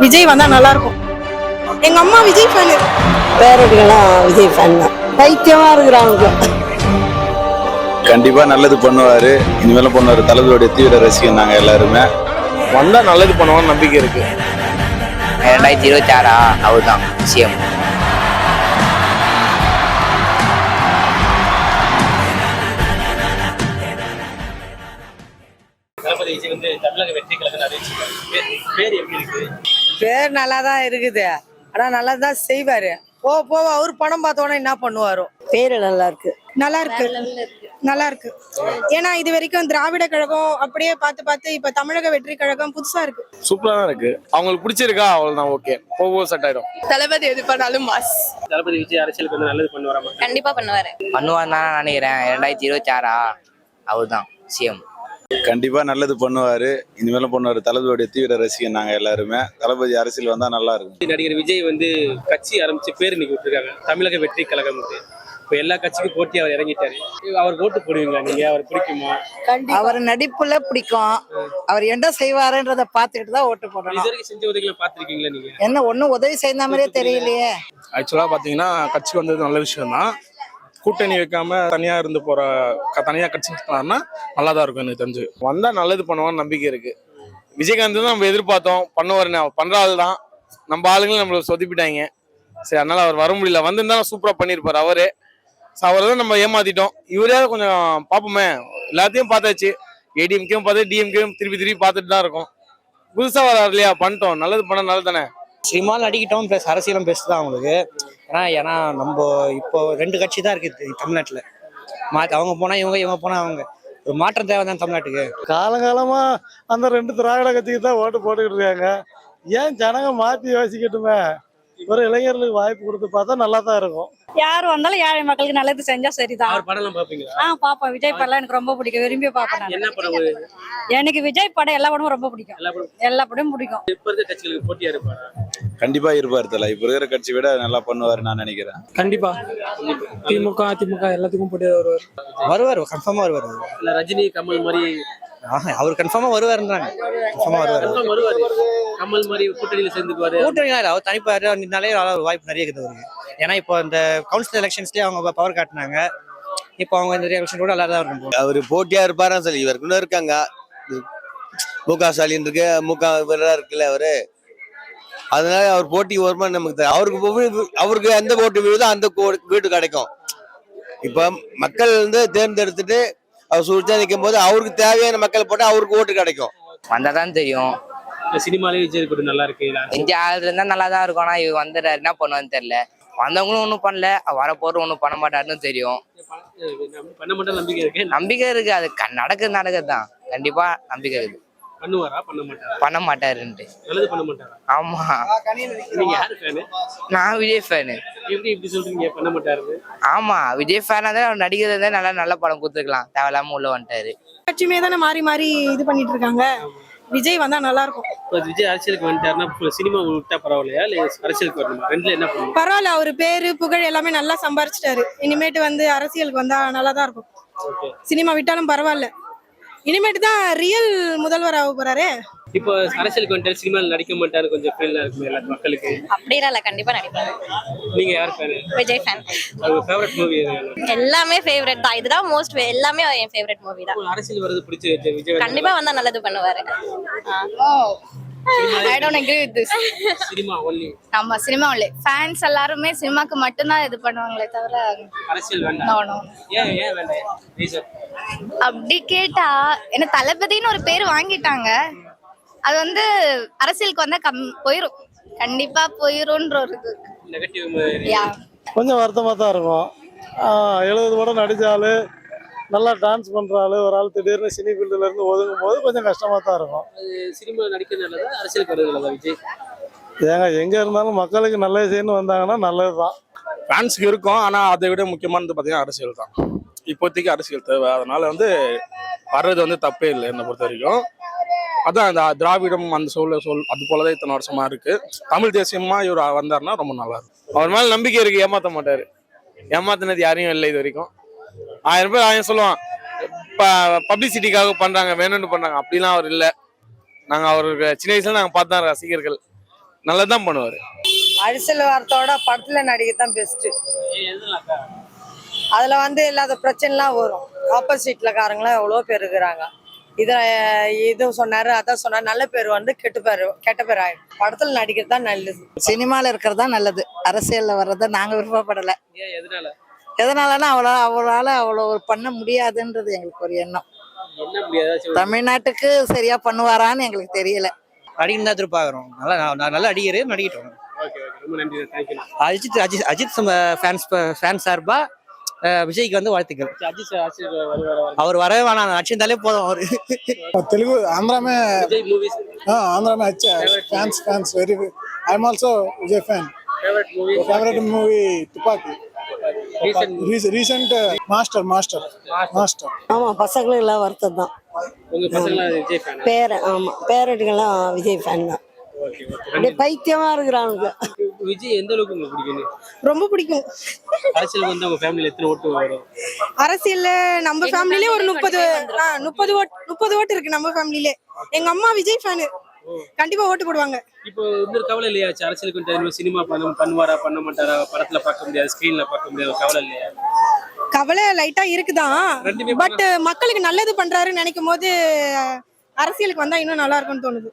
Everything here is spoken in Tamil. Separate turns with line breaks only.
விஜய் வந்தா நல்லா இருக்கும். எங்க அம்மா விஜய் ஃபேன்.
பேரட்டுக்கெல்லாம் விஜய் ஃபேன் தான். பைத்தியமா இருக்கிறாங்க.
கண்டிப்பா நல்லது பண்ணுவாரு. இனிமேலும் பண்ணுவாரு. தளபதியோட தீவிர ரசிகன் நாங்க எல்லாருமே.
வந்தா நல்லது பண்ணுவான்னு நம்பிக்கை இருக்கு.
2026 அவர் தான் சிஎம்.
பேர் நல்லா தான் இருக்குது. ஆனா நல்லா தான் செய்வாரு. போக போக அவர் பணம் பார்த்தோன்னா என்ன பண்ணுவாரோ. பேரு நல்லா இருக்கு.
நல்லா இருக்கு. நல்லா இருக்கு. ஏன்னா இது வரைக்கும் திராவிட கழகம் அப்படியே பார்த்து பார்த்து இப்ப தமிழக வெற்றி கழகம் புதுசா இருக்கு.
சூப்பரா தான் இருக்கு. அவங்களுக்கு பிடிச்சிருக்கா அவ்வளவுதான். ஓகே, போக செட் ஆயிடும்.
தளபதி எது பண்ணாலும் மாஸ்.
தளபதி விஜய் அரசியலுக்கு வந்து நல்லது பண்ணுவாராமா?
கண்டிப்பா பண்ணுவாரு. பண்ணுவார் தான் நினைக்கிறேன். 2026 அவர் தான் சிஎம்.
கண்டிப்பா நல்லது பண்ணுவாரு. இனிமேலும் பண்ணுவாரு. தளபதியோட தீவிர ரசிகன் நாங்க எல்லாருமே. தளபதி அரசியல் வந்தா நல்லா இருக்கும்.
நடிகர் விஜய் வந்து கட்சி ஆரம்பிச்சு பேர் இன்னைக்கு விட்டுருக்காங்க, தமிழக வெற்றி கழகம். இப்ப எல்லா கட்சிக்கும் போட்டி அவர் இறங்கிட்டாரு. அவர் ஓட்டு போடுவீங்க நீங்க? அவர் பிடிக்குமா?
அவர் நடிப்புல பிடிக்கும். அவர் என்ன செய்வாருன்றத பாத்துட்டு தான் ஓட்டு போடணும்.
இது வரைக்கும் செஞ்ச உதவிகளை பாத்திருக்கீங்களா நீங்க?
என்ன ஒண்ணும் உதவி செய்த மாதிரியே தெரியலையே.
ஆக்சுவலா பாத்தீங்கன்னா கட்சி வந்தது நல்ல விஷயம் தான். கூட்டணி வைக்காம தனியா இருந்து போற தனியா கட்சி நல்லா தான் இருக்கும். எனக்கு தெரிஞ்சு வந்தா நல்லது பண்ணுவான்னு நம்பிக்கை இருக்கு. விஜயகாந்த் தான் நம்ம எதிர்பார்த்தோம், பண்ணுவாருன்னு. பண்ற ஆள் தான். நம்ம ஆளுங்களும் நம்மள சொதிப்பிட்டாங்க. சரி, அதனால அவர் வர முடியல. வந்திருந்தா சூப்பரா பண்ணிருப்பாரு அவரே. அவரை தான் நம்ம ஏமாத்திட்டோம். இவரே கொஞ்சம் பார்ப்போமே. எல்லாத்தையும் பார்த்தாச்சு. ஏடிஎம்கேவும் பார்த்து டிஎம்கேவும் திருப்பி பார்த்துட்டு தான் இருக்கும். புதுசா வராரு இல்லையா, பண்ணிட்டோம். நல்லது பண்ண நல்லது தானே.
சினிமாவில் நடிக்கிட்டோம், ப்ளஸ் அரசியலும் பெஸ்ட் தான் அவங்களுக்கு. ஏன்னா நம்ம இப்போ 2 கட்சி தான் இருக்குது தமிழ்நாட்டில். அவங்க போனால் இவங்க போனால் அவங்க. ஒரு மாற்றம் தேவை தான் தமிழ்நாட்டுக்கு.
காலங்காலமா அந்த 2 திராவிட கட்சிக்கு தான் ஓட்டு போட்டுக்கிட்டு இருக்காங்க. ஏன் ஜனங்க மாற்றி யோசிக்கட்டுமே. ஒரு இளைஞர்களுக்கு வாய்ப்பு கொடுத்து பார்த்தா நல்லா தான் இருக்கும்.
யார் வந்தாலும் ஏழை மக்களுக்கு நல்லது செஞ்சா சரிதான்.
அவர் படம் எல்லாம் பாப்பீங்களா?
பாப்பேன். விஜய் படம் எனக்கு ரொம்ப பிடிக்கும். விரும்பி பாப்பேன்.
என்ன படம்?
எனக்கு விஜய் படம் எல்லா படமும் ரொம்ப பிடிக்கும். எல்லா படமும் பிடிக்கும்.
இப்ப இருக்க கட்சிகளுக்கு போட்டியா இருப்பாரு?
கண்டிப்பா இருப்பாரு. தல இப்ப இருக்கிற கட்சி விட நல்லா பண்ணுவாரு நான் நினைக்கிறேன்.
கண்டிப்பா திமுக அதிமுக எல்லாத்துக்கும் போட்டியா
வருவார், கன்ஃபார்மா வருவார்.
இல்ல ரஜினி கமல் மாதிரி?
அவர் கன்ஃபார்மா வருவாருன்றாங்க.
வருவாரு. கமல் மாதிரி கூட்டணியில சேர்ந்துக்குவாரு?
கூட்டணி அவர் தனிப்பாரு நின்னாலே வாய்ப்பு நிறைய இருக்குது அவருக்கு. ஏன்னா இப்போ இந்த கவுன்சில் எலெக்ஷன்ஸ்லயே அவங்க பவர் காட்டினாங்க. இப்போ அவங்க இந்த எலெக்ஷன் கூட நல்லா தான் இருக்கும்.
அவரு போட்டியா இருப்பாரா சொல்லி இவருக்குன்னு இருக்காங்க. முக ஸ்டாலின் இருக்கு, முக இருக்குல்ல அவரு. அதனால அவர் போட்டி வருமா நமக்கு அவருக்கு எந்த ஓட்டு விழுதோ அந்த வீட்டு கிடைக்கும். இப்ப மக்கள் வந்து தேர்ந்தெடுத்துட்டு அவர் சுழிச்சா நிற்கும் போது அவருக்கு தேவையான மக்கள் போட்டா அவருக்கு ஓட்டு கிடைக்கும்.
வந்தாதான் தெரியும்.
சினிமாலே விஜய் கூட நல்லா இருக்கு.
இந்த ஆள் இருந்தா நல்லா தான் இருக்கும். ஆனா இவங்க வந்துடுறாரு, என்ன பண்ணுவான்னு தெரியல. வந்தவங்களும் ஒன்றும் பண்ணல, வரப்போறோம் ஒன்றும் பண்ண மாட்டாருன்னு தெரியும்.
பண்ண மாட்டா நம்பிக்கை இருக்கு.
நம்பிக்கை இருக்கு. அது நடக்குது தான். கண்டிப்பா நம்பிக்கை இருக்கு.
பண்ணுவாரா? பண்ண மாட்டாரா?
பண்ண மாட்டாருன்ட்டு.
நல்லது பண்ண மாட்டாரா?
ஆமா.
நீங்க யாரு ஃபேனு?
நான் விஜய் ஃபேனு.
எப்படி சொல்றீங்க பண்ண மாட்டாரு?
ஆமா, விஜய் ஃபேனா தான். அவர் நடிக்கிறது நல்ல படம் கொடுத்துருக்கலாம். தேவையில்லாம உள்ள வந்துட்டாரு.
கட்சியுமே தானே மாறி மாறி இது பண்ணிட்டு இருக்காங்க. விஜய் வந்தா நல்லா இருக்கும்.
விஜய் அரசியலுக்கு வந்துட்டாருன்னா சினிமா விட்டா பரவாயில்லையா, இல்ல அரசியலுக்கு வரணுமா? ரெண்டுல என்ன பண்ணுவோம்?
பரவாயில்ல. அவரு பேரு புகழ் எல்லாமே நல்லா சம்பாரிச்சிட்டாரு. இனிமேட்டு வந்து அரசியலுக்கு வந்தா நல்லா தான் இருக்கும். சினிமா விட்டாலும் பரவாயில்ல. இனிமேட்டு தான் ரியல் முதல்வர் ஆக போறாரு.
இப்போ அரசியலுக்கு வந்துட்டாரு, சினிமாவில் நடிக்க மாட்டாரு, கொஞ்சம் ஃபீலா இருக்குமே எல்லா மக்களுக்கு.
அப்படிலாம் இல்ல, கண்டிப்பா நடிப்பாரு.
நீங்க யார் ஃபேன்?
விஜய் ஃபேன்.
உங்க ஃபேவரட் மூவி எது?
எல்லாமே ஃபேவரட் தான். இதுதான் மோஸ்ட். எல்லாமே என் ஃபேவரட் மூவி தான்.
அரசியல் வரது பிடிச்ச விஜய்
கண்டிப்பா வந்தா நல்லது பண்ணுவாரு.
I don't agree with this.
Cinema only.
ஆமா, சினிமா ஒன்லி. ஃபேன்ஸ் எல்லாரும் சினிமாக்கு மட்டும் தான் இது பண்ணுவாங்களே தவிர
அரசியல் வேண்டாம். ஏன் வேண்டாம்? ரீசன்
அப்படி கேட்டா என்ன, தளபதின்னு ஒரு பேர் வாங்கிட்டாங்க. அது வந்து அரசியலுக்கு வந்தா போயிரும். கண்டிப்பா போயிரும்ன்ற ஒரு இது.
நெகட்டிவ்
கொஞ்சம் வருத்தமா தான் இருக்கும். 70 படம் நடிச்சாலு, நல்லா டான்ஸ் பண்றாரு ஒரு ஆள், திடீர்னு சினி ஃபீல்டுல இருந்து ஒதுங்கும் போது கொஞ்சம் கஷ்டமா தான் இருக்கும்.
சினிமா நடிக்கிறதுனால அரசியலுக்கு வரதுனால விஜய்
ஏங்க எங்க இருந்தாலும் மக்களுக்கு நல்லது செய்யணும் வந்தாங்கன்னா நல்லதுதான்.
ஃபேன்ஸுக்கு இருக்கும். ஆனா அதை விட முக்கியமானது பாத்தீங்கன்னா அரசியல் தான். இப்போதைக்கு அரசியல் தேவை. அதனால வர்றது தப்பே இல்லை என்னை பொறுத்த வரைக்கும். அதான் அந்த திராவிடம் அந்த சொல் அது போலதான் இத்தனை வருஷமா இருக்கு. தமிழ் தேசியமா இவர் வந்தாருன்னா ரொம்ப நல்லா இருக்கும். அவர் மேல நம்பிக்கை இருக்கு. ஏமாத்த மாட்டாரு. ஏமாத்தினது யாரையும் இல்லை இது வரைக்கும். 1000 பேர் 1000 சொல்லுவான். பப்ளிசிட்டிக்காக பண்றாங்க, வேணும்னு பண்றாங்க. அப்படிலாம் அவர் இல்லை. நாங்க அவருக்கு சின்ன வயசுல நாங்க பார்த்தோம் ரசிகர்கள். நல்லதான் பண்ணுவாரு.
அரசியல் வார்த்தையோட படத்துல நடிக்கத்தான் பெஸ்ட். அதுல வந்து இல்லாத பிரச்சனைலாம் வரும். ஆப்போசிட்ல காரங்களாம் எவ்வளோ பேர் இருக்கிறாங்க. இது சொன்னாரு அதான் சொன்னாரு, நல்ல பேர் வந்து கெட்ட பேர் ஆயிடும். படத்துல நடிக்கிறது தான் நல்லது.
சினிமாவில் இருக்கிறது தான் நல்லது. அரசியலில் வர்றதை நாங்கள் விருப்பப்படலை.
ஏன் எதனால?
எதனாலன்னா அவரால் அவ்வளோ பண்ண முடியாதுன்றது எங்களுக்கு ஒரு எண்ணம்.
என்ன முடியாது?
தமிழ்நாட்டுக்கு சரியா பண்ணுவாரான்னு எங்களுக்கு தெரியல.
நடிகன் தான் எதிர்பார்க்குறோம். நல்ல நடிகர் நடிக்கட்டும்.
ஓகே ஓகே, ரொம்ப நன்றி, தேங்க்யூ.
அஜித் ஃபேன்ஸ் சார்பா விஜய்க்கு வந்து வாழ்த்துக்கள்.
அஜித் சார்
அவர் வரவே வேணாம், நடிச்சிருந்தாலே போதும். அவரு
తెలుగు ఆంధ్ర में
விஜய் மூவிஸ்
आंध्र में अच्छा fans very I am also Vijay fan
favourite movie
favourite movie Thuppakki
recent
Master
ஆமா, பசங்களுக்கு எல்லாம் வருத்தம் தான்.
உங்க பசங்களாம் விஜய் ஃபேன்?
பேரட்டுகள்லாம் விஜய் ஃபேன் தான்.
Okay okay.
அப்படியே பைத்தியமா இருக்கிறாங்க.
விஜய் எந்த அளவுக்கு உங்களுக்கு பிடிக்கும்?
ரொம்ப பிடிக்கும்.
அரசியலுக்கு வந்து உங்க ஃபேமிலில எத்தனை ஓட்டு வரும்?
அரசியல்ல நம்ம ஃபேமிலிலே ஒரு 30 ஓட்டு இருக்கு நம்ம ஃபேமிலிலே. எங்க அம்மா விஜய் ஃபேனு, கண்டிப்பா ஓட்டு போடுவாங்க.
இப்போ இன்னொரு கவலை இல்லையா? அரசியலுக்கு வந்து சினிமா பண்ணுவாரா பண்ண மாட்டாரா, படத்துல பார்க்க முடியாது, ஸ்கிரீன்ல பார்க்க முடியாது, கவலை இல்லையா?
கவலை லைட்டா இருக்குதான்.
ரெண்டுமே
பட் மக்களுக்கு நல்லது பண்றாருன்னு நினைக்கும் போது அரசியலுக்கு வந்தா இன்னும் நல்லா இருக்கும்னு தோணுது.